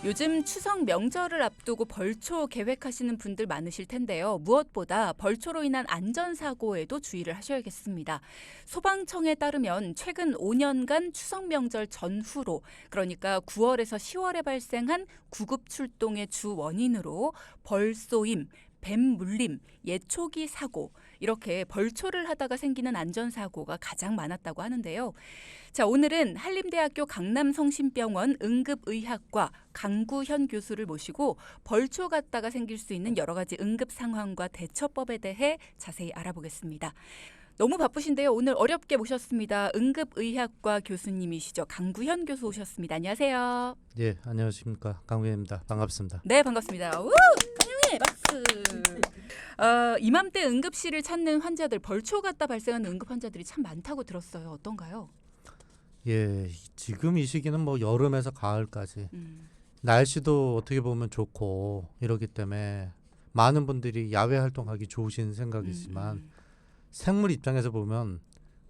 요즘 추석 명절을 앞두고 벌초 계획하시는 분들 많으실 텐데요. 무엇보다 벌초로 인한 안전사고에도 주의를 하셔야겠습니다. 소방청에 따르면 최근 5년간 추석 명절 전후로, 그러니까 9월에서 10월에 발생한 구급 출동의 주 원인으로 벌쏘임, 뱀 물림, 예초기 사고, 이렇게 벌초를 하다가 생기는 안전사고가 가장 많았다고 하는데요. 자, 오늘은 한림대학교 강남성심병원 응급의학과 강구현 교수를 모시고 벌초 갔다가 생길 수 있는 여러 가지 응급 상황과 대처법에 대해 자세히 알아보겠습니다. 너무 바쁘신데요. 오늘 어렵게 모셨습니다. 응급의학과 교수님이시죠. 강구현 교수 오셨습니다. 안녕하세요. 예, 안녕하십니까. 강구현입니다. 반갑습니다. 네, 반갑습니다. 우! 네, 박수. 이맘때 응급실을 찾는 환자들, 벌초 갔다 발생하는 응급 환자들이 참 많다고 들었어요. 어떤가요? 예, 지금 이 시기는 뭐 여름에서 가을까지 날씨도 어떻게 보면 좋고 이러기 때문에 많은 분들이 야외 활동하기 좋으신 생각이지만 생물 입장에서 보면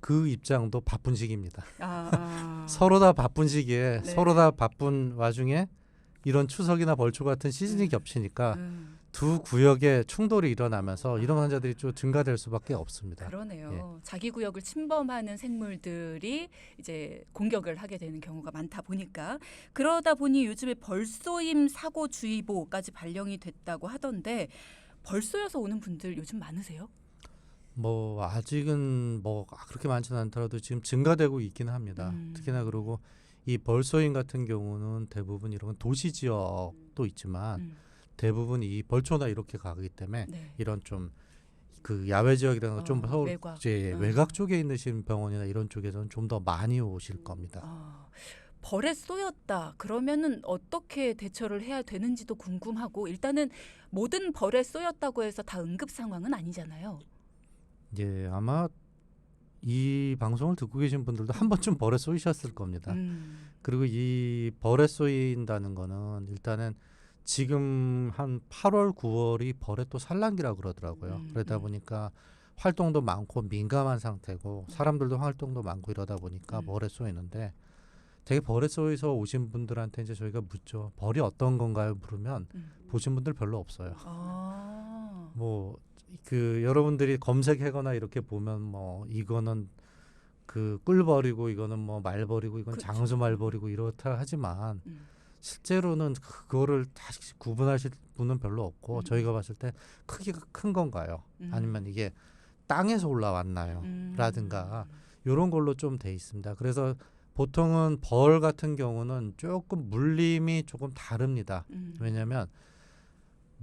그 입장도 바쁜 시기입니다. 서로 다 바쁜 시기에 네. 서로 다 바쁜 와중에 이런 추석이나 벌초 같은 시즌이 겹치니까 두 구역에 충돌이 일어나면서 이런 환자들이 좀 증가될 수밖에 없습니다. 그러네요. 예. 자기 구역을 침범하는 생물들이 이제 공격을 하게 되는 경우가 많다 보니까, 그러다 보니 요즘에 벌쏘임 사고주의보까지 발령이 됐다고 하던데, 벌쏘여서 오는 분들 요즘 많으세요? 뭐 아직은 뭐 그렇게 많지는 않더라도 지금 증가되고 있긴 합니다. 특히나 그러고 이 벌쏘임 같은 경우는 대부분 이런 도시 지역도 있지만 대부분 이 벌초나 이렇게 가기 때문에 네. 이런 좀 그 야외 지역이라는 좀 서울 외곽. 외곽 쪽에 있는 병원이나 이런 쪽에서는 좀 더 많이 오실 겁니다. 벌에 쏘였다. 그러면은 어떻게 대처를 해야 되는지도 궁금하고, 일단은 모든 벌에 쏘였다고 해서 다 응급 상황은 아니잖아요. 예, 아마 이 방송을 듣고 계신 분들도 한 번쯤 벌에 쏘이셨을 겁니다. 그리고 이 벌에 쏘인다는 거는 일단은 지금 한 8월, 9월이 벌의 또 산란기라 그러더라고요. 그러다 보니까 활동도 많고 민감한 상태고 사람들도 활동도 많고 이러다 보니까 벌에 쏘이는데, 되게 벌에 쏘여서 오신 분들한테 이제 저희가 묻죠. 벌이 어떤 건가요? 물으면 보신 분들 별로 없어요. 뭐 그 여러분들이 검색하거나 이렇게 보면 뭐 이거는 그 꿀벌이고 이거는 뭐 말벌이고 이건 그렇죠. 장수 말벌이고 이렇다 하지만 실제로는 그거를 다시 구분하실 분은 별로 없고 저희가 봤을 때 크기가 큰 건가요? 아니면 이게 땅에서 올라왔나요? 라든가 이런 걸로 좀 돼 있습니다. 그래서 보통은 벌 같은 경우는 조금 물림이 조금 다릅니다. 왜냐하면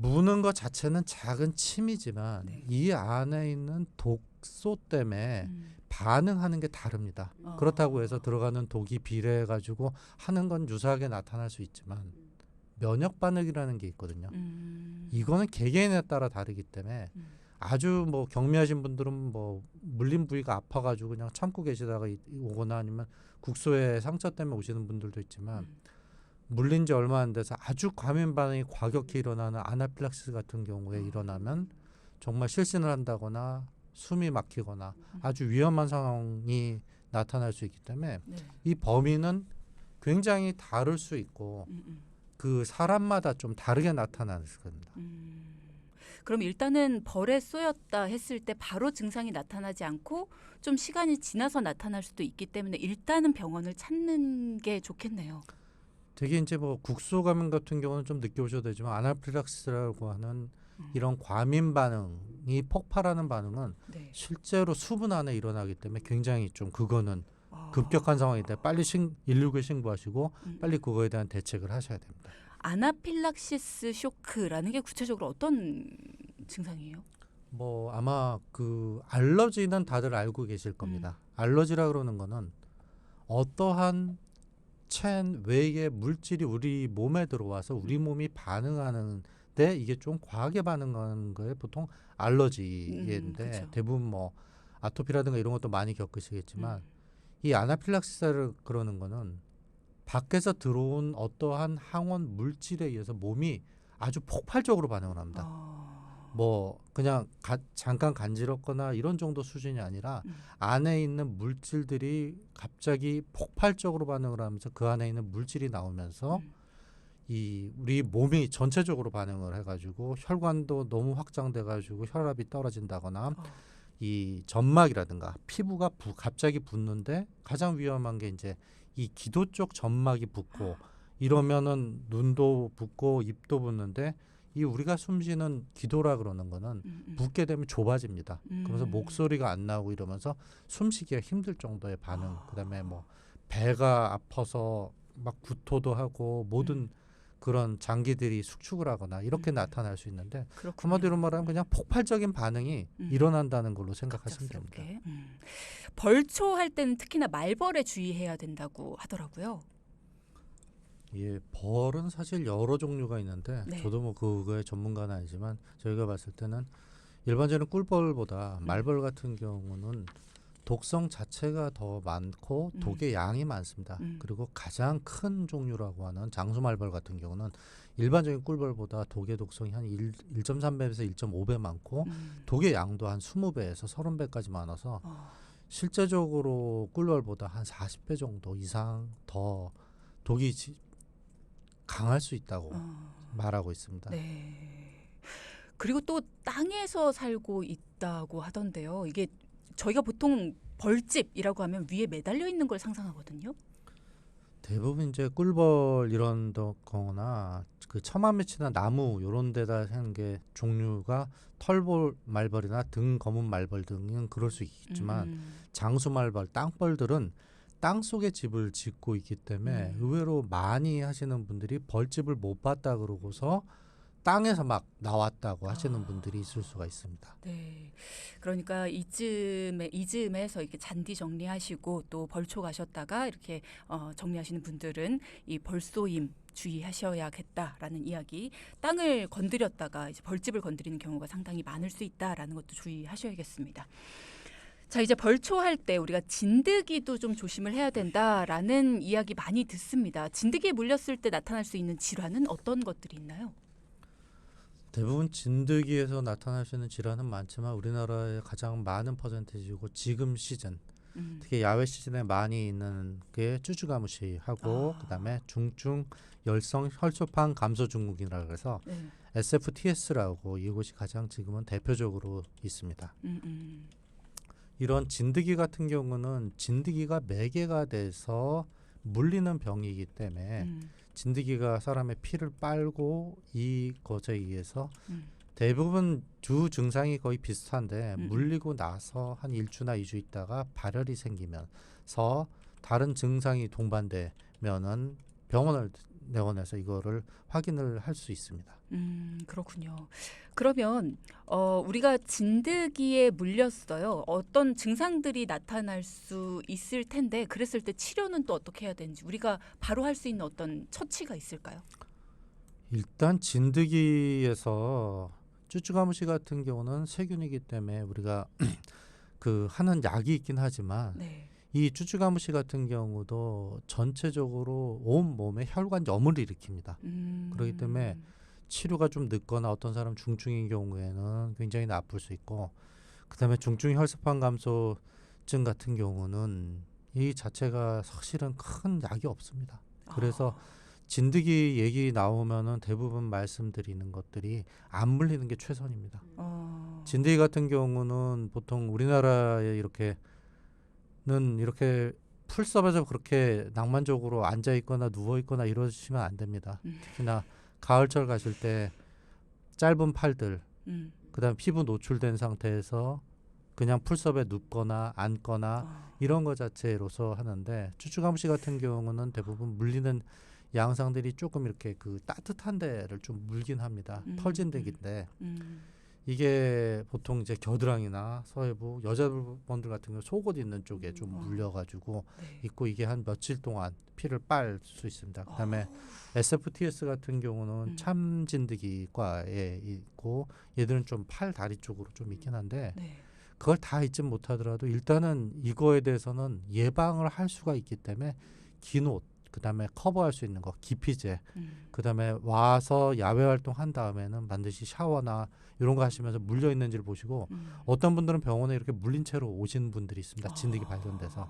무는 것 자체는 작은 침이지만 네. 이 안에 있는 독소 때문에 반응하는 게 다릅니다. 그렇다고 해서 들어가는 독이 비례해가지고 하는 건 유사하게 나타날 수 있지만 면역 반응이라는 게 있거든요. 이거는 개개인에 따라 다르기 때문에 아주 뭐 경미하신 분들은 뭐 물린 부위가 아파가지고 그냥 참고 계시다가 오거나 아니면 국소에 상처 때문에 오시는 분들도 있지만 물린 지 얼마 안 돼서 아주 과민 반응이 과격히 일어나는 아나필락시스 같은 경우에 일어나면 정말 실신을 한다거나 숨이 막히거나 아주 위험한 상황이 나타날 수 있기 때문에 이 범위는 굉장히 다를 수 있고 그 사람마다 좀 다르게 나타나는 겁니다. 그럼 일단은 벌에 쏘였다 했을 때 바로 증상이 나타나지 않고 좀 시간이 지나서 나타날 수도 있기 때문에 일단은 병원을 찾는 게 좋겠네요. 되게 이제 뭐 국소 감염 같은 경우는 좀 늦게 오셔도 되지만 아나필락시스라고 하는 이런 과민 반응이 폭발하는 반응은 네. 실제로 수분 안에 일어나기 때문에 굉장히 좀 그거는 급격한 상황일 때 빨리 119에 신고하시고 빨리 그거에 대한 대책을 하셔야 됩니다. 아나필락시스 쇼크라는 게 구체적으로 어떤 증상이에요? 뭐 아마 그 알러지는 다들 알고 계실 겁니다. 알러지라 그러는 거는 어떠한 외의 물질이 우리 몸에 들어와서 우리 몸이 반응하는데 이게 좀 과하게 반응하는 거에 보통 알러지인데 그쵸. 대부분 뭐 아토피라든가 이런 것도 많이 겪으시겠지만 이 아나필락시스를 그러는 거는 밖에서 들어온 어떠한 항원 물질에 의해서 몸이 아주 폭발적으로 반응을 합니다. 뭐 그냥 잠깐 간지럽거나 이런 정도 수준이 아니라 안에 있는 물질들이 갑자기 폭발적으로 반응을 하면서 그 안에 있는 물질이 나오면서 이 우리 몸이 전체적으로 반응을 해가지고 혈관도 너무 확장돼가지고 혈압이 떨어진다거나 어. 이 점막이라든가 피부가 갑자기 붓는데 가장 위험한 게 이제 이 기도 쪽 점막이 붓고 이러면은 눈도 붓고 입도 붓는데 이 우리가 숨쉬는 기도라 그러는 거는 붓게 되면 좁아집니다. 그러면서 목소리가 안 나오고 이러면서 숨쉬기가 힘들 정도의 반응. 그다음에 뭐 배가 아파서 막 구토도 하고 모든 그런 장기들이 숙축을 하거나 이렇게 나타날 수 있는데 그렇군요. 한마디로 말하면 그냥 폭발적인 반응이 일어난다는 걸로 생각하시면 됩니다. 갑작스럽게. 벌초할 때는 특히나 말벌에 주의해야 된다고 하더라고요. 예, 벌은 사실 여러 종류가 있는데 네. 저도 뭐 그거의 전문가는 아니지만 저희가 봤을 때는 일반적인 꿀벌보다 말벌 같은 경우는 독성 자체가 더 많고 독의 양이 많습니다. 그리고 가장 큰 종류라고 하는 장수말벌 같은 경우는 일반적인 꿀벌보다 독의 독성이 한 1.3배에서 1.5배 많고 독의 양도 한 20배에서 30배까지 많아서 실제적으로 꿀벌보다 한 40배 정도 이상 더 독이 강할 수 있다고 말하고 있습니다. 네. 그리고 또 땅에서 살고 있다고 하던데요. 이게 저희가 보통 벌집이라고 하면 위에 매달려 있는 걸 상상하거든요. 대부분 이제 꿀벌 이런 거나 그 처마매치나 나무 이런 데다 하는 게 종류가 털벌 말벌이나 등 검은 말벌 등은 그럴 수 있지만 장수 말벌, 땅벌들은 땅 속에 집을 짓고 있기 때문에 의외로 많이 하시는 분들이 벌집을 못 봤다 그러고서 땅에서 막 나왔다고 하시는 분들이 있을 수가 있습니다. 네. 그러니까 이즈음에서 이렇게 잔디 정리하시고 또 벌초 가셨다가 이렇게 정리하시는 분들은 이 벌쏘임 주의하셔야겠다라는 이야기. 땅을 건드렸다가 이제 벌집을 건드리는 경우가 상당히 많을 수 있다라는 것도 주의하셔야겠습니다. 자, 이제 벌초할 때 우리가 진드기도 좀 조심을 해야 된다라는 이야기 많이 듣습니다. 진드기에 물렸을 때 나타날 수 있는 질환은 어떤 것들이 있나요? 대부분 진드기에서 나타날 수 있는 질환은 많지만 우리나라의 가장 많은 퍼센테이지고 지금 시즌 특히 야외 시즌에 많이 있는 게 쭈쭈가무시하고 그다음에 중증 열성 혈소판 감소 증후군이라 그래서 SFTS라고 이것이 가장 지금은 대표적으로 있습니다. 이런 진드기 같은 경우는 진드기가 매개가 돼서 물리는 병이기 때문에 진드기가 사람의 피를 빨고 이 것에 의해서 대부분 주 증상이 거의 비슷한데 물리고 나서 한 1주나 2주 있다가 발열이 생기면서 다른 증상이 동반되면은 병원을 내원해서 이거를 확인을 할 수 있습니다. 그렇군요. 그러면 우리가 진드기에 물렸어요. 어떤 증상들이 나타날 수 있을 텐데 그랬을 때 치료는 또 어떻게 해야 되는지 우리가 바로 할 수 있는 어떤 처치가 있을까요? 일단 진드기에서 쭈쭈가무시 같은 경우는 세균이기 때문에 우리가 그 하는 약이 있긴 하지만 이 쭈쭈가무시 같은 경우도 전체적으로 온 몸에 혈관염을 일으킵니다. 그렇기 때문에 치료가 좀 늦거나 어떤 사람 중증인 경우에는 굉장히 나쁠 수 있고 그다음에 중증 혈소판 감소증 같은 경우는 이 자체가 사실은 큰 약이 없습니다. 그래서 진드기 얘기 나오면은 대부분 말씀드리는 것들이 안 물리는 게 최선입니다. 진드기 같은 경우는 보통 우리나라에 이렇게 풀섭에서 그렇게 낭만적으로 앉아 있거나 누워 있거나 이러시면 안 됩니다. 특히나 가을철 가실 때 짧은 팔들, 그다음 피부 노출된 상태에서 그냥 풀섭에 눕거나 앉거나 이런 거 자체로서 하는데 쭈쭈가무시 같은 경우는 대부분 물리는 양상들이 조금 이렇게 그 따뜻한 데를 좀 물긴 합니다. 털진드기인데 이게 보통 이제 겨드랑이나 서해부 여자분들 같은 경우 속옷 있는 쪽에 좀 물려가지고 있고 이게 한 며칠 동안 피를 빨 수 있습니다. 그다음에 SFTS 같은 경우는 참진드기과에 있고 얘들은 좀 팔 다리 쪽으로 좀 있긴 한데 그걸 다 잊지 못하더라도 일단은 이거에 대해서는 예방을 할 수가 있기 때문에 긴 옷, 그다음에 커버할 수 있는 거 기피제, 그다음에 와서 야외 활동한 다음에는 반드시 샤워나 이런 거 하시면서 물려 있는지를 보시고 어떤 분들은 병원에 이렇게 물린 채로 오신 분들이 있습니다. 진드기 발견돼서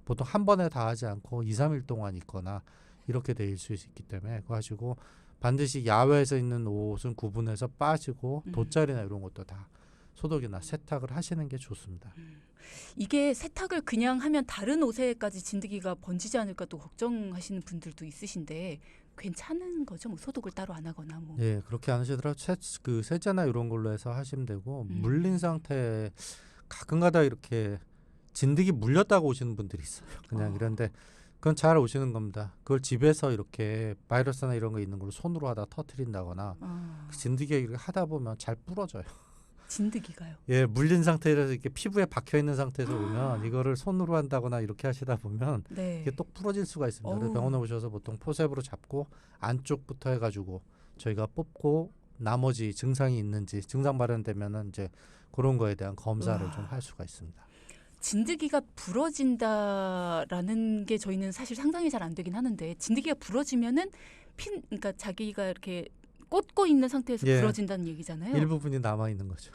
보통 한 번에 다 하지 않고 2, 3일 동안 있거나 이렇게 될 수 있기 때문에 그거 가지고 반드시 야외에서 있는 옷은 구분해서 빠지고 돗자리나 이런 것도 다 소독이나 세탁을 하시는 게 좋습니다. 이게 세탁을 그냥 하면 다른 옷에까지 진드기가 번지지 않을까 또 걱정하시는 분들도 있으신데 괜찮은 거죠? 뭐 소독을 따로 안 하거나 뭐. 예, 그렇게 안 하시더라도 그 세제나 이런 걸로 해서 하시면 되고 물린 상태 가끔가다 이렇게 진드기 물렸다고 오시는 분들이 있어요. 그냥 이런데 그건 잘 오시는 겁니다. 그걸 집에서 이렇게 바이러스나 이런 거 있는 걸로 손으로 하다 터트린다거나 그 진드기가 이렇게 하다 보면 잘 부러져요. 진드기가요? 예, 물린 상태에서 이렇게 피부에 박혀 있는 상태에서 오면 이거를 손으로 한다거나 이렇게 하시다 보면 네. 이게 똑 부러질 수가 있습니다. 그래서 병원에 오셔서 보통 포셉으로 잡고 안쪽부터 해가지고 저희가 뽑고 나머지 증상이 있는지 증상 발현되면은 이제 그런 거에 대한 검사를 좀 할 수가 있습니다. 진드기가 부러진다라는 게 저희는 사실 상상이 잘 안 되긴 하는데 진드기가 부러지면은 그러니까 자기가 이렇게 꽂고 있는 상태에서 예. 부러진다는 얘기잖아요. 일부분이 남아 있는 거죠.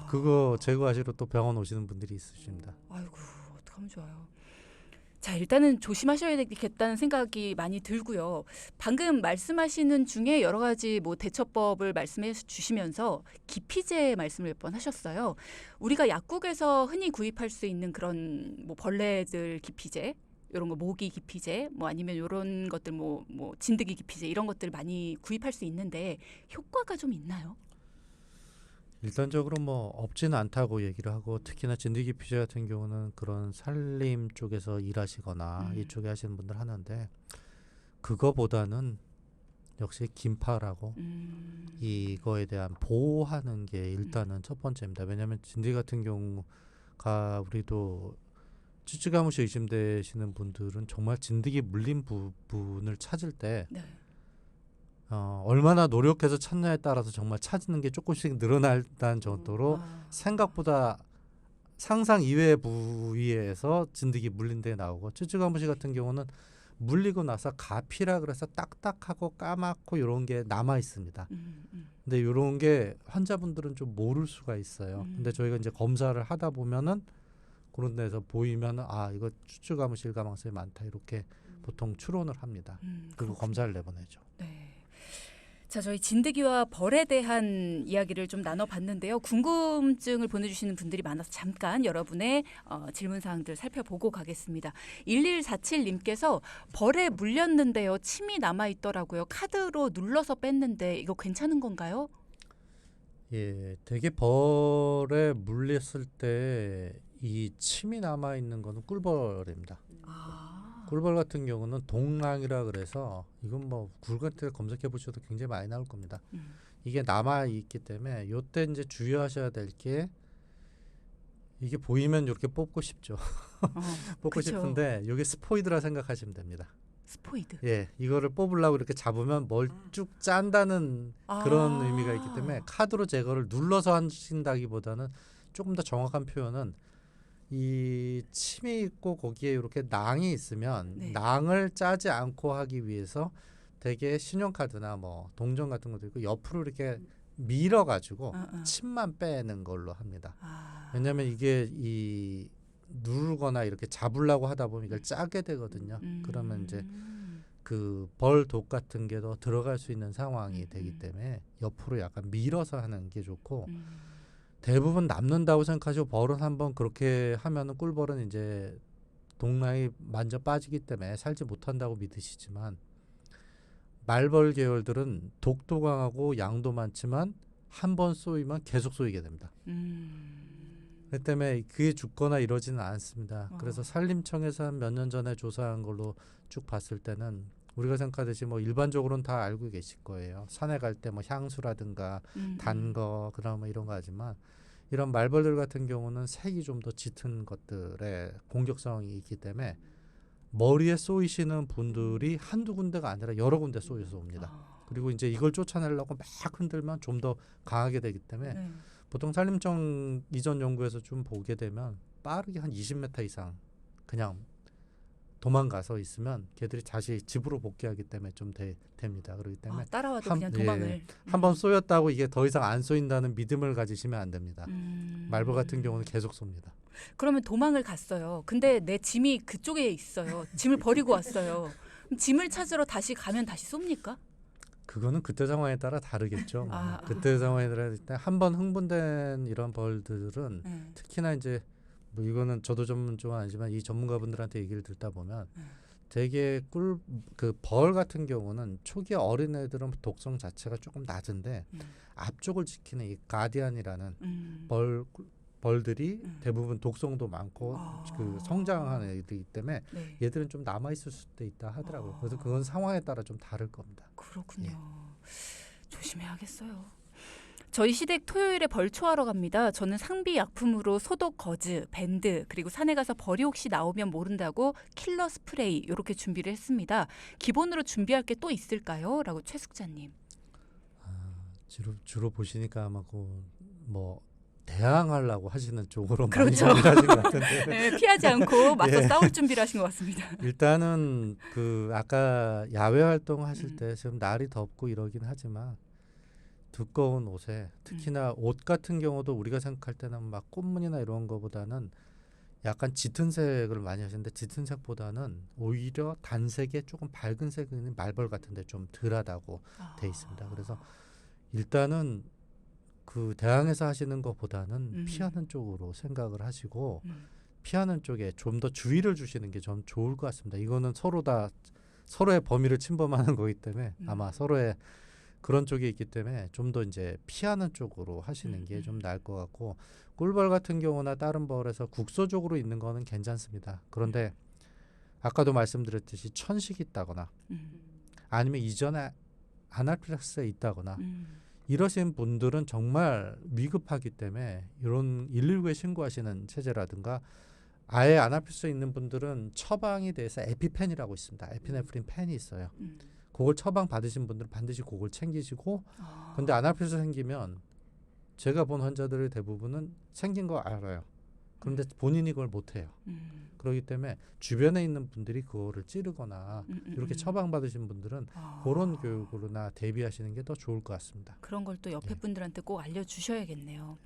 그거 제거하시러 또 병원 오시는 분들이 있으십니다. 아이고 어떡하면 좋아요. 자 일단은 조심하셔야 되겠다는 생각이 많이 들고요. 방금 말씀하시는 중에 여러 가지 뭐 대처법을 말씀해 주시면서 기피제 말씀을 몇 번 하셨어요. 우리가 약국에서 흔히 구입할 수 있는 그런 뭐 벌레들 기피제 이런 거 모기 기피제 뭐 아니면 이런 것들 뭐 진드기 기피제 이런 것들 많이 구입할 수 있는데 효과가 좀 있나요? 일단적으로 뭐 없지는 않다고 얘기를 하고 특히나 진드기 피제 같은 경우는 그런 산림 쪽에서 일하시거나 이쪽에 하시는 분들 하는데 그거보다는 역시 긴팔하고 이거에 대한 보호하는 게 일단은 첫 번째입니다. 왜냐하면 진드기 같은 경우가 우리도 찌찌가무시 의심되시는 분들은 정말 진드기 물린 부분을 찾을 때 네. 얼마나 노력해서 찾냐에 따라서 정말 찾는 게 조금씩 늘어난다는 정도로 생각보다 상상 이외의 부위에서 진드기 물린 데 나오고 찌찌가무시 같은 경우는 물리고 나서 가피라 그래서 딱딱하고 까맣고 이런 게 남아 있습니다. 근데 이런 게 환자분들은 좀 모를 수가 있어요. 근데 저희가 이제 검사를 하다 보면은 그런 데서 보이면은 이거 찌찌가무시 일가망성이 많다 이렇게 보통 추론을 합니다. 그리고 검사를 내보내죠. 네. 자, 저희 진드기와 벌에 대한 이야기를 좀 나눠봤는데요. 궁금증을 보내주시는 분들이 많아서 잠깐 여러분의 질문사항들 살펴보고 가겠습니다. 1147님께서 벌에 물렸는데요. 침이 남아있더라고요. 카드로 눌러서 뺐는데 이거 괜찮은 건가요? 예, 되게 벌에 물렸을 때 이 침이 남아 있는 거는 꿀벌입니다. 꿀벌 같은 경우는 동랑이라 그래서 이건 뭐 굴같은 데 검색해 보셔도 굉장히 많이 나올 겁니다. 이게 남아 있기 때문에 요때 이제 주의하셔야 될 게 이게 보이면 이렇게 뽑고 싶죠. 뽑고 그쵸. 싶은데 이게 스포이드라 생각하시면 됩니다. 스포이드. 예, 이거를 뽑으려고 이렇게 잡으면 뭘 쭉 짠다는 그런 의미가 있기 때문에 카드로 제거를 눌러서 하신다기보다는 조금 더 정확한 표현은 이 침이 있고 거기에 이렇게 낭이 있으면 네. 낭을 짜지 않고 하기 위해서 되게 신용카드나 뭐 동전 같은 것도 있고 옆으로 이렇게 밀어가지고 침만 빼는 걸로 합니다. 왜냐하면 이게 이 누르거나 이렇게 잡으려고 하다 보면 이걸 짜게 되거든요. 그러면 이제 그 벌 독 같은 게 더 들어갈 수 있는 상황이 되기 때문에 옆으로 약간 밀어서 하는 게 좋고 대부분 남는다고 생각하시고 벌은 한번 그렇게 하면은 꿀벌은 이제 동랑이 만져 빠지기 때문에 살지 못한다고 믿으시지만 말벌 계열들은 독도 강하고 양도 많지만 한 번 쏘이면 계속 쏘이게 됩니다. 그렇기 때문에 그게 죽거나 이러지는 않습니다. 그래서 산림청에서 한 몇 년 전에 조사한 걸로 쭉 봤을 때는 우리가 생각하듯이 뭐 일반적으로는 다 알고 계실 거예요. 산에 갈 때 뭐 향수라든가 단 거 그다음에 이런 거 하지만 이런 말벌들 같은 경우는 색이 좀 더 짙은 것들의 공격성이 있기 때문에 머리에 쏘이시는 분들이 한두 군데가 아니라 여러 군데 쏘여서 옵니다. 그리고 이제 이걸 쫓아내려고 막 흔들면 좀 더 강하게 되기 때문에 보통 산림청 이전 연구에서 좀 보게 되면 빠르게 한 20m 이상 그냥 도망가서 있으면 걔들이 다시 집으로 복귀하기 때문에 좀 됩니다. 그렇기 때문에 따라와도 그냥 도망을. 한번 쏘였다고 이게 더 이상 안 쏘인다는 믿음을 가지시면 안 됩니다. 말벌 같은 경우는 계속 쏩니다. 그러면 도망을 갔어요. 근데 내 짐이 그쪽에 있어요. 짐을 버리고 왔어요. 그럼 짐을 찾으러 다시 가면 다시 쏩니까? 그거는 그때 상황에 따라 다르겠죠. 그때 상황에 따라 한번 흥분된 이런 벌들은 특히나 이제 뭐 이거는 저도 전문적은 아니지만 이 전문가분들한테 얘기를 듣다 보면 되게 그 벌 같은 경우는 초기 어린 애들은 독성 자체가 조금 낮은데 앞쪽을 지키는 이 가디안이라는 벌들이 대부분 독성도 많고 그 성장하는 애들이기 때문에 네. 얘들은 좀 남아 있을 수도 있다 하더라고요. 그래서 그건 상황에 따라 좀 다를 겁니다. 그렇군요. 예. 조심해야겠어요. 저희 시댁 토요일에 벌초하러 갑니다. 저는 상비 약품으로 소독 거즈, 밴드, 그리고 산에 가서 벌이 혹시 나오면 모른다고 킬러 스프레이 이렇게 준비를 했습니다. 기본으로 준비할 게 또 있을까요? 라고 최숙자님. 주로 보시니까 아마 뭐 대항하려고 하시는 쪽으로 그렇죠. 많이 준비하신 것 같은데. 네, 피하지 않고 맞서 예. 싸울 준비를 하신 것 같습니다. 일단은 그 아까 야외 활동 하실 때 지금 날이 덥고 이러긴 하지만 두꺼운 옷에 특히나 옷 같은 경우도 우리가 생각할 때는 막 꽃무늬나 이런 거보다는 약간 짙은 색을 많이 하시는데 짙은 색보다는 오히려 단색에 조금 밝은 색은 말벌 같은데 좀 덜하다고 돼 있습니다. 그래서 일단은 그 대항해서 하시는 것보다는 피하는 쪽으로 생각을 하시고 피하는 쪽에 좀 더 주의를 주시는 게 좀 좋을 것 같습니다. 이거는 서로의 범위를 침범하는 거기 때문에 아마 서로의 그런 쪽이 있기 때문에 좀 더 이제 피하는 쪽으로 하시는 게 좀 나을 것 같고 꿀벌 같은 경우나 다른 벌에서 국소적으로 있는 거는 괜찮습니다. 그런데 아까도 말씀드렸듯이 천식이 있다거나 아니면 이전에 아나필락스에 있다거나 이러신 분들은 정말 위급하기 때문에 이런 119에 신고하시는 체제라든가 아예 아나필락스에 있는 분들은 처방이 돼서 에피펜이라고 있습니다. 에피네프린 펜이 있어요. 그걸 처방 받으신 분들은 반드시 그걸 챙기시고 근데 아나필락스 생기면 제가 본 환자들의 대부분은 생긴 거 알아요. 그런데 본인이 그걸 못해요. 그렇기 때문에 주변에 있는 분들이 그거를 찌르거나 이렇게 처방받으신 분들은 그런 교육으로나 대비하시는 게 더 좋을 것 같습니다. 그런 걸 또 옆에 분들한테 꼭 알려주셔야겠네요.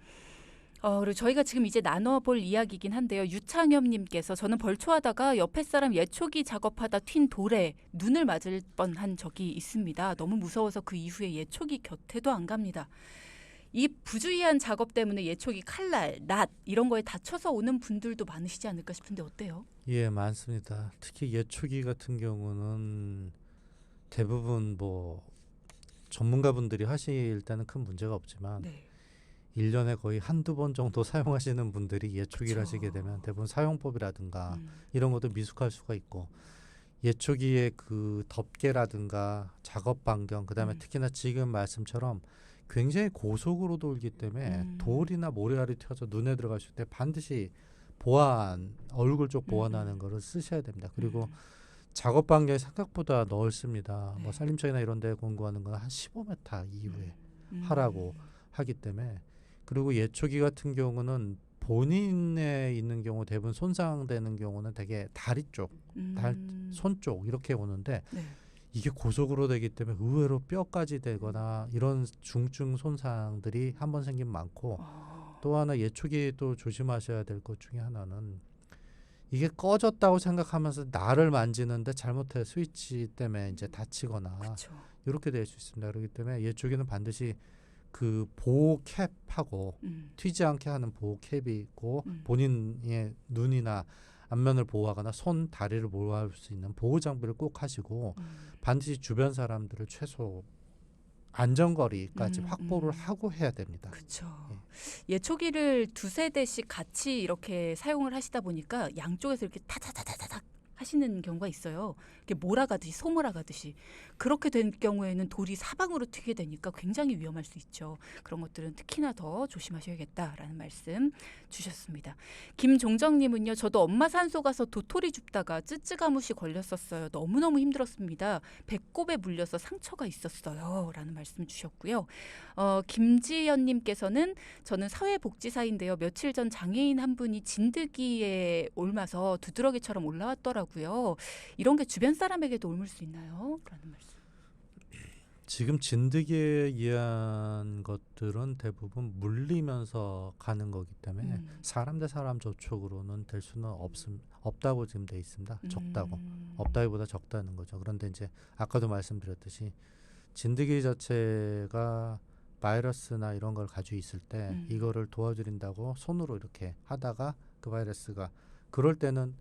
그리고 저희가 지금 이제 나눠볼 이야기이긴 한데요. 유창엽님께서 저는 벌초하다가 옆에 사람 예초기 작업하다 튄 돌에 눈을 맞을 뻔한 적이 있습니다. 너무 무서워서 그 이후에 예초기 곁에도 안 갑니다. 이 부주의한 작업 때문에 예초기 칼날, 낫 이런 거에 다쳐서 오는 분들도 많으시지 않을까 싶은데 어때요? 예, 많습니다. 특히 예초기 같은 경우는 대부분 뭐 전문가분들이 하실 때는 큰 문제가 없지만 1년에 거의 한두 번 정도 사용하시는 분들이 예초기를 하시게 되면 대부분 사용법이라든가 이런 것도 미숙할 수가 있고 예초기의 그 덮개라든가 작업 반경 그다음에 특히나 지금 말씀처럼 굉장히 고속으로 돌기 때문에 돌이나 모래알이 튀어서 눈에 들어갔을 때 반드시 얼굴 쪽 보완하는 거를 쓰셔야 됩니다. 그리고 작업 반경이 생각보다 넓습니다. 뭐 산림청이나 이런 데 공구하는 건 한 15m 이후에 하라고 하기 때문에 그리고 예초기 같은 경우는 본인에 있는 경우 대부분 손상되는 경우는 되게 다리 쪽, 손 쪽 이렇게 오는데 이게 고속으로 되기 때문에 의외로 뼈까지 되거나 이런 중증 손상들이 한번 생기면 많고 또 하나 예초기 또 조심하셔야 될 것 중에 하나는 이게 꺼졌다고 생각하면서 나를 만지는데 잘못해 스위치 때문에 이제 다치거나 이렇게 될 수 있습니다. 그렇기 때문에 예초기는 반드시 그 보호 캡하고 튀지 않게 하는 보호 캡이 있고 본인의 눈이나 앞면을 보호하거나 손, 다리를 보호할 수 있는 보호 장비를 꼭 하시고 반드시 주변 사람들을 최소 안전거리까지 확보를 하고 해야 됩니다. 그렇죠. 예초기를 두세 대씩 같이 이렇게 사용을 하시다 보니까 양쪽에서 이렇게 타타타타닥 하시는 경우가 있어요. 이렇게 몰아가듯이 소몰아가듯이 그렇게 된 경우에는 돌이 사방으로 튀게 되니까 굉장히 위험할 수 있죠. 그런 것들은 특히나 더 조심하셔야겠다라는 말씀 주셨습니다. 김종정님은요. 저도 엄마 산소 가서 도토리 줍다가 쯔쯔가무시 걸렸었어요. 너무너무 힘들었습니다. 배꼽에 물려서 상처가 있었어요. 라는 말씀 주셨고요. 김지연님께서는 저는 사회복지사인데요. 며칠 전 장애인 한 분이 진드기에 옮아서 두드러기처럼 올라왔더라고요. 이런 게 주변 사람에게도 옮을 수 있나요? 라는 말씀. 지금 진드기에 의한 것들은 대부분 물리면서 가는 거기 때문에 사람 대 사람 접촉으로는 될 수는 없다고 지금 돼 있습니다. 적다고. 없다기보다 적다는 거죠. 그런데 이제 아까도 말씀드렸듯이 진드기 자체가 바이러스나 이런 걸 가지고 있을 때 이거를 도와드린다고 손으로 이렇게 하다가 그 바이러스가 그럴 때는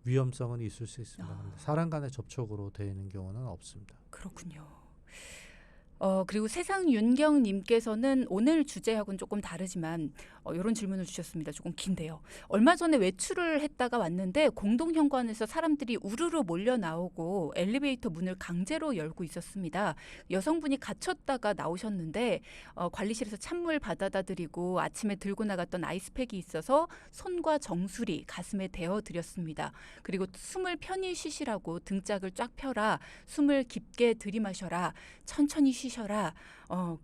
위험성은 있을 수 있습니다. 그런데 사람 간의 접촉으로 되는 경우는 없습니다. 그렇군요. 그리고 세상윤경님께서는 오늘 주제하고는 조금 다르지만 이런 질문을 주셨습니다. 조금 긴데요. 얼마 전에 외출을 했다가 왔는데 공동현관에서 사람들이 우르르 몰려 나오고 엘리베이터 문을 강제로 열고 있었습니다. 여성분이 갇혔다가 나오셨는데 관리실에서 찬물 받아다 드리고 아침에 들고 나갔던 아이스팩이 있어서 손과 정수리, 가슴에 대어 드렸습니다. 그리고 숨을 편히 쉬시라고 등짝을 쫙 펴라, 숨을 깊게 들이마셔라, 천천히 쉬셔라,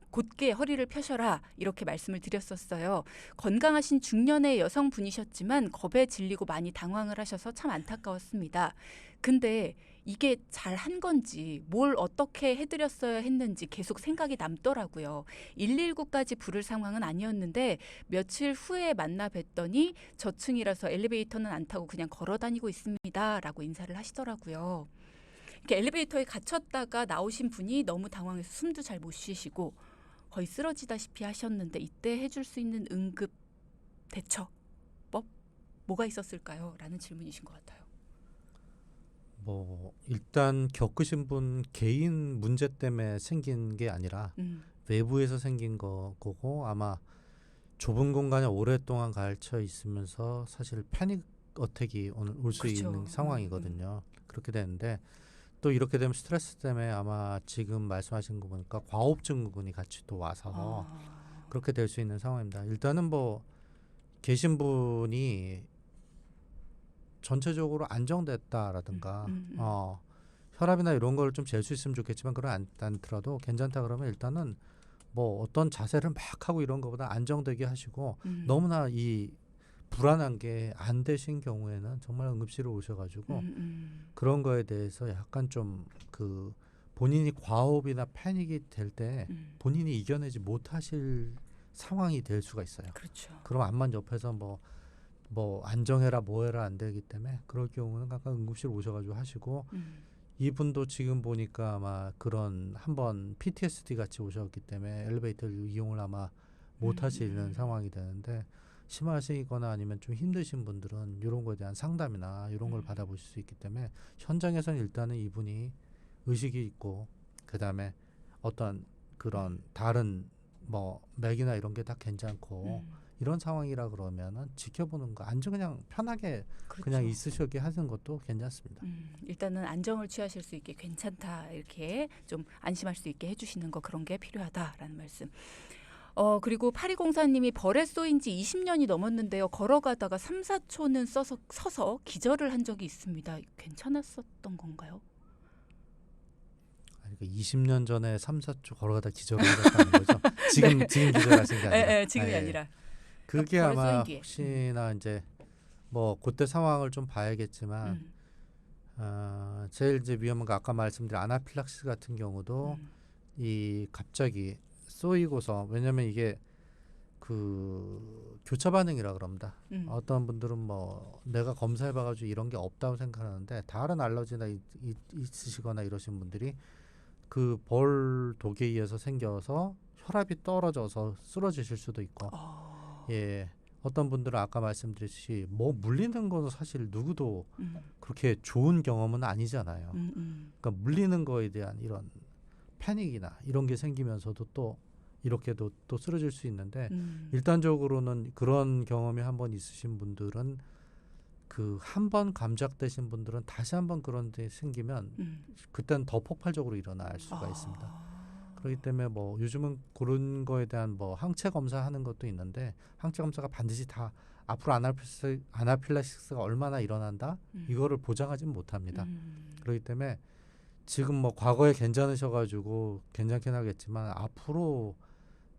곧게 허리를 펴셔라 이렇게 말씀을 드렸었어요. 건강하신 중년의 여성분이셨지만 겁에 질리고 많이 당황을 하셔서 참 안타까웠습니다. 근데 이게 잘한 건지 뭘 어떻게 해드렸어야 했는지 계속 생각이 남더라고요. 119까지 부를 상황은 아니었는데 며칠 후에 만나 뵀더니 저층이라서 엘리베이터는 안 타고 그냥 걸어 다니고 있습니다 라고 인사를 하시더라고요. 이렇게 엘리베이터에 갇혔다가 나오신 분이 너무 당황해서 숨도 잘 못 쉬시고 거의 쓰러지다시피 하셨는데 이때 해줄 수 있는 응급 대처법 뭐가 있었을까요? 라는 질문이신 것 같아요. 뭐 일단 겪으신 분 개인 문제 때문에 생긴 게 아니라 외부에서 생긴 거고 아마 좁은 공간에 오랫동안 갇혀 있으면서 사실 패닉 어택이 올 수 그렇죠. 있는 상황이거든요. 그렇게 되는데 또 이렇게 되면 스트레스 때문에 아마 지금 말씀하신 거 보니까 과호흡 증후군이 같이 또 와서 그렇게 될 수 있는 상황입니다. 일단은 뭐 계신 분이 전체적으로 안정됐다라든가 혈압이나 이런 걸 좀 잴 수 있으면 좋겠지만 그런 않더라도 괜찮다 그러면 일단은 뭐 어떤 자세를 막 하고 이런 것보다 안정되게 하시고 너무나 이 불안한 게 안 되신 경우에는 정말 응급실에 오셔가지고 그런 거에 대해서 약간 좀 그 본인이 과호흡이나 패닉이 될 때 본인이 이겨내지 못하실 상황이 될 수가 있어요. 그렇죠. 그럼 암만 옆에서 뭐 안정해라 뭐해라 안 되기 때문에 그럴 경우는 각각 응급실 오셔가지고 하시고 이분도 지금 보니까 아마 그런 한번 PTSD 같이 오셨기 때문에 엘리베이터를 이용을 아마 못 하시는 상황이 되는데 심하시거나 아니면 좀 힘드신 분들은 이런 거에 대한 상담이나 이런 걸 받아보실 수 있기 때문에 현장에서는 일단은 이분이 의식이 있고 그 다음에 어떤 그런 다른 뭐 맥이나 이런 게 다 괜찮고 이런 상황이라 그러면은 지켜보는 거 안전 그냥 편하게 그렇죠. 그냥 있으시게 하는 것도 괜찮습니다. 일단은 안정을 취하실 수 있게 괜찮다 이렇게 좀 안심할 수 있게 해주시는 거 그런 게 필요하다라는 말씀. 그리고 8204님이 벌에 쏘인 지 20년이 넘었는데요. 걸어가다가 3, 4초는 서서 기절을 한 적이 있습니다. 괜찮았었던 건가요? 아니, 20년 전에 3, 4초 걸어가다 기절하셨다는 거죠? 지금 네. 지금 기절하신 게 아니라. 네, 지금이 예. 아니라. 그게 벌에 아마 쏘인 뒤에. 혹시나 이제 뭐 그때 상황을 좀 봐야겠지만 제일 이제 위험한 거 아까 말씀드린 아나필락시스 같은 경우도 이 갑자기 쏘이고서 왜냐면 이게 그 교차 반응이라 그럽니다. 어떤 분들은 뭐 내가 검사해봐가지고 이런 게 없다고 생각하는데 다른 알러지나 있으시거나 이러신 분들이 그 벌 독에 의해서 생겨서 혈압이 떨어져서 쓰러지실 수도 있고 예 어떤 분들은 아까 말씀드렸듯이 뭐 물리는 거는 사실 누구도 그렇게 좋은 경험은 아니잖아요. 그러니까 물리는 거에 대한 이런 패닉이나 이런 게 생기면서도 또 이렇게도 또 쓰러질 수 있는데 일단적으로는 그런 경험이 한번 있으신 분들은 그 한 번 감작되신 분들은 다시 한번 그런 데 생기면 그때는 더 폭발적으로 일어날 수가 있습니다. 그렇기 때문에 뭐 요즘은 그런 거에 대한 뭐 항체 검사하는 것도 있는데 항체 검사가 반드시 다 앞으로 아나필락시스가 얼마나 일어난다 이거를 보장하지는 못합니다. 그렇기 때문에 지금 뭐 과거에 괜찮으셔가지고 괜찮긴 하겠지만 앞으로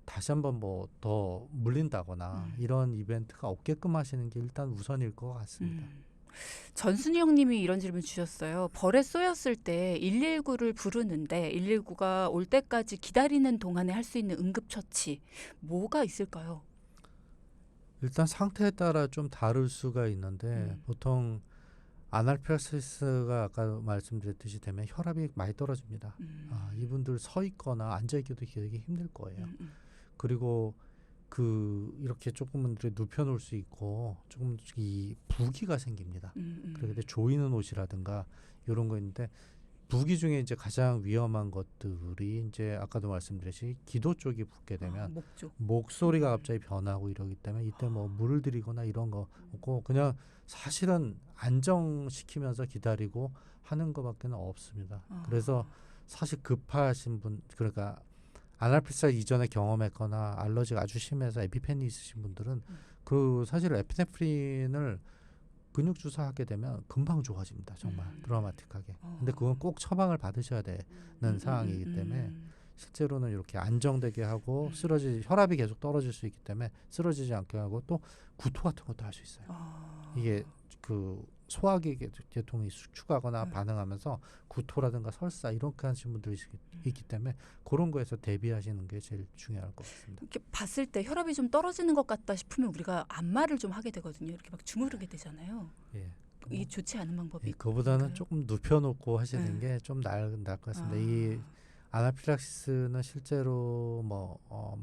다시 한번 뭐 더 물린다거나 이런 이벤트가 없게끔 하시는 게 일단 우선일 것 같습니다. 전순희 형님이 이런 질문 주셨어요. 벌에 쏘였을 때 119를 부르는데 119가 올 때까지 기다리는 동안에 할 수 있는 응급처치 뭐가 있을까요? 일단 상태에 따라 좀 다를 수가 있는데 보통 아나필락시스가 아까 말씀드렸듯이 되면 혈압이 많이 떨어집니다. 이분들 서 있거나 앉아 있기도 되게 힘들 거예요. 그리고 이렇게 조금은 눕혀놓을 수 있고 조금 이 부기가 생깁니다. 그런데 조이는 옷이라든가 이런 거 있는데 부기 중에 이제 가장 위험한 것들이 이제 아까도 말씀드렸듯이 기도 쪽이 붓게 되면 목소리가 갑자기 변하고 이러기 때문에 이때 뭐 물을 들이거나 이런 거 없고 그냥 사실은 안정시키면서 기다리고 하는 것밖에는 없습니다. 그래서 사실 급하신 분 그러니까 아나필락시스 이전에 경험했거나 알러지가 아주 심해서 에피펜이 있으신 분들은 사실 에피네프린을 근육 주사하게 되면 금방 좋아집니다. 정말 드라마틱하게. 근데 그건 꼭 처방을 받으셔야 되는 상황이기 때문에 실제로는 이렇게 안정되게 하고 혈압이 계속 떨어질 수 있기 때문에 쓰러지지 않게 하고 또 구토 같은 것도 할 수 있어요. 이게 소화기 계통이 수축하거나 반응하면서 구토라든가 설사 이렇게 하시는 분들이 있기 때문에 그런 거에서 대비하시는 게 제일 중요할 것 같습니다. 이렇게 봤을 때 혈압이 좀 떨어지는 것 같다 싶으면 우리가 안마를 좀 하게 되거든요. 이렇게 막 주무르게 되잖아요. 예. 이게 좋지 않은 방법이 그보다는 조금 눕혀놓고 하시는 게 좀 나을 것 같습니다. 이 아나필락시스는 실제로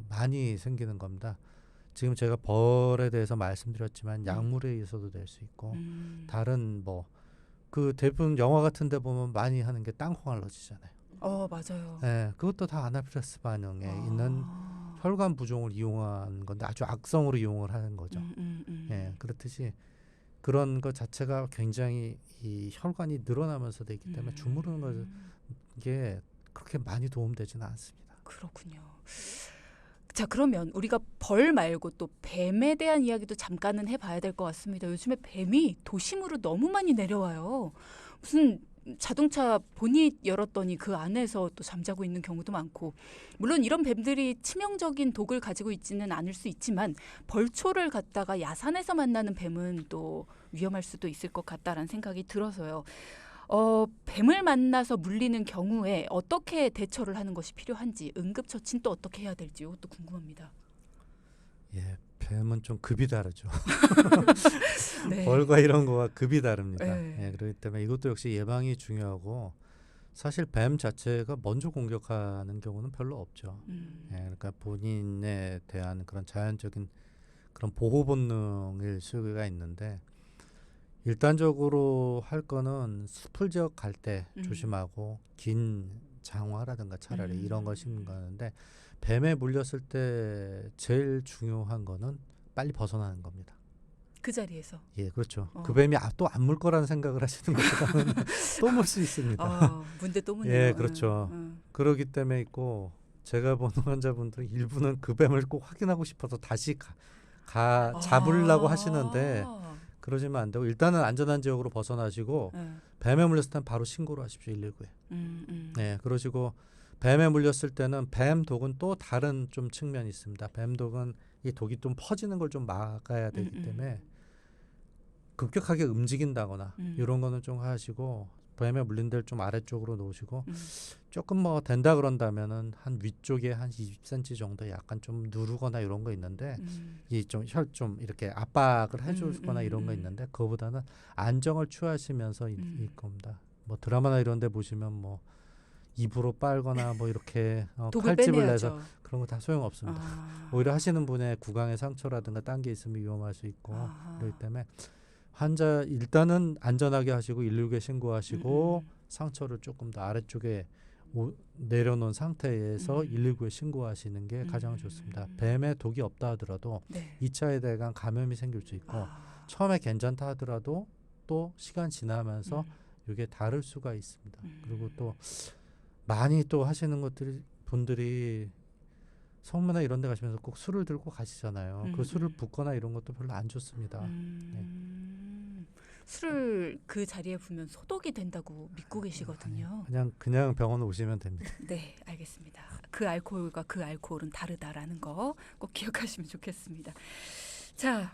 많이 생기는 겁니다. 지금 제가 벌에 대해서 말씀드렸지만 약물에 의해서도 될 수 있고 다른 대부분 영화 같은 데 보면 많이 하는 게 땅콩 알러지잖아요. 맞아요. 네, 그것도 다 아나필락시스 반응에 있는 혈관 부종을 이용한 건데 아주 악성으로 이용을 하는 거죠. 예, 그렇듯이 그런 것 자체가 굉장히 이 혈관이 늘어나면서 되기 때문에 주무르는 게 그렇게 많이 도움되지는 않습니다. 그렇군요. 자, 그러면 우리가 벌 말고 또 뱀에 대한 이야기도 잠깐은 해봐야 될 것 같습니다. 요즘에 뱀이 도심으로 너무 많이 내려와요. 무슨 자동차 보닛 열었더니 그 안에서 또 잠자고 있는 경우도 많고, 물론 이런 뱀들이 치명적인 독을 가지고 있지는 않을 수 있지만 벌초를 갖다가 야산에서 만나는 뱀은 또 위험할 수도 있을 것 같다라는 생각이 들어서요. 뱀을 만나서 물리는 경우에 어떻게 대처를 하는 것이 필요한지, 응급처치는 또 어떻게 해야 될지 이것도 궁금합니다. 예, 뱀은 좀 급이 다르죠. 네. 벌과 이런 거와 급이 다릅니다. 네. 예, 그렇기 때문에 이것도 역시 예방이 중요하고 사실 뱀 자체가 먼저 공격하는 경우는 별로 없죠. 예, 그러니까 본인에 대한 그런 자연적인 그런 보호 본능일 수가 있는데 일단적으로 할 거는 숲을 지역 갈 때 조심하고 긴 장화라든가 차라리 이런 거 신는 거는데 뱀에 물렸을 때 제일 중요한 거는 빨리 벗어나는 겁니다. 그 자리에서. 예, 그렇죠. 그 뱀이 또 안 물 거라는 생각을 하시는 것보다는 또 물 수 있습니다. 문대 또 무네요. 예, 그렇죠. 그러기 때문에 있고 제가 보는 환자분들은 일부는 그 뱀을 꼭 확인하고 싶어서 다시 잡으려고 하시는데 그러시면 안 되고 일단은 안전한 지역으로 벗어나시고 뱀에 물렸을 때는 바로 신고를 하십시오. 119에. 네, 그러시고 뱀에 물렸을 때는 뱀 독은 또 다른 좀 측면이 있습니다. 뱀 독은 이 독이 좀 퍼지는 걸 좀 막아야 되기 때문에 급격하게 움직인다거나 이런 거는 좀 하시고 뱀에 물린 데를 좀 아래쪽으로 놓으시고 조금 된다 그런다면은 한 위쪽에 한 20cm 정도 약간 좀 누르거나 이런 거 있는데 이 좀 좀 이렇게 압박을 해주거나 이런 거 있는데 그거보다는 안정을 취하시면서 이 겁니다. 드라마나 이런 데 보시면 입으로 빨거나 이렇게 칼집을 내서 그런 거 다 소용없습니다. 오히려 하시는 분의 구강에 상처라든가 딴 게 있으면 위험할 수 있고 그렇기 때문에 환자 일단은 안전하게 하시고 119에 신고하시고 상처를 조금 더 아래쪽에 내려놓은 상태에서 119에 신고하시는 게 가장 좋습니다. 뱀에 독이 없다 하더라도 2차에 대한 감염이 생길 수 있고 처음에 괜찮다 하더라도 또 시간 지나면서 이게 다를 수가 있습니다. 그리고 또 많이 또 하시는 분들이 성묘나 이런 데 가시면서 꼭 술을 들고 가시잖아요. 그 술을 붓거나 이런 것도 별로 안 좋습니다. 네. 술을 그 자리에 부으면 소독이 된다고 믿고 계시거든요. 그냥 병원 오시면 됩니다. 네, 알겠습니다. 그 알코올과 그 알코올은 다르다라는 거 꼭 기억하시면 좋겠습니다. 자,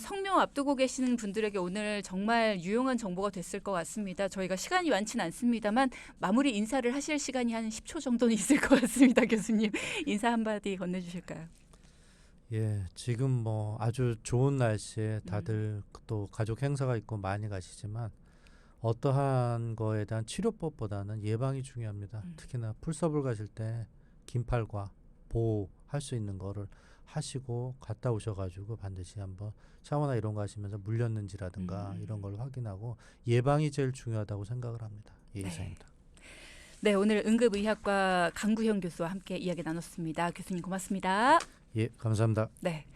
성묘 앞두고 계시는 분들에게 오늘 정말 유용한 정보가 됐을 것 같습니다. 저희가 시간이 많지는 않습니다만 마무리 인사를 하실 시간이 한 10초 정도는 있을 것 같습니다. 교수님, 인사 한마디 건네주실까요? 예, 지금 뭐 아주 좋은 날씨에 다들 또 가족 행사가 있고 많이 가시지만 어떠한 거에 대한 치료법보다는 예방이 중요합니다. 특히나 풀섭을 가실 때 긴팔과 보호할 수 있는 거를 하시고 갔다 오셔가지고 반드시 한번 샤워나 이런 거 하시면서 물렸는지라든가 이런 걸 확인하고 예방이 제일 중요하다고 생각을 합니다. 예, 이상입니다. 네, 오늘 응급의학과 강구형 교수와 함께 이야기 나눴습니다. 교수님 고맙습니다. 예, 감사합니다. 네.